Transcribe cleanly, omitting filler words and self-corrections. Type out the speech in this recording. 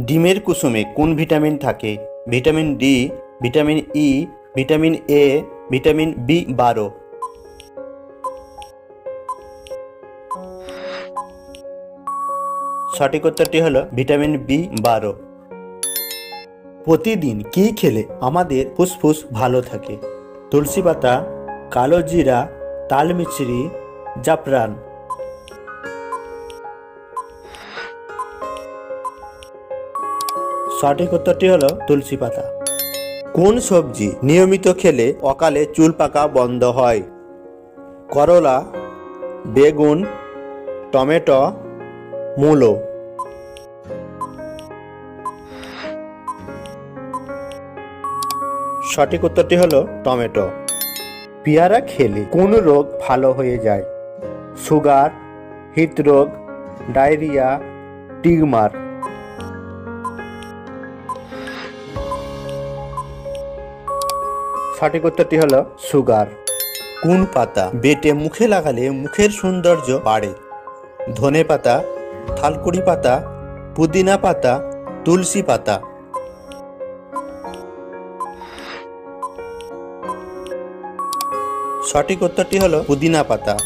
ডিমের কুসুমে কোন ভিটামিন থাকে? Vitamin D, vitamin E, vitamin A, vitamin বি12। সঠিক উত্তরটি হলো ভিটামিন বি12। প্রতিদিন কি খেলে আমাদের ফুসফুস ভালো থাকে? তুলসী পাতা, কালো জিরা, তালমিছরি, জাফরান। সঠিক উত্তরটি হলো তুলসী পাতা। কোন সবজি নিয়মিত খেলে অকালে চুল পাকা বন্ধ হয়? করলা, বেগুন, টমেটো, মূলো। সঠিক উত্তরটি হলো টমেটো। পেয়ারা খেলে কোন রোগ ভালো হয়ে যায়? সুগার, হৃদরোগ, ডায়রিয়া, টিউমার। সঠিক উত্তরটি হলো সুগার। কোন পাতা বেটে মুখে লাগালে মুখের সৌন্দর্য বাড়ে? ধনে পাতা, থালকুড়ি পাতা, পুদিনা পাতা, তুলসী পাতা। সঠিক উত্তরটি হলো পুদিনা পাতা।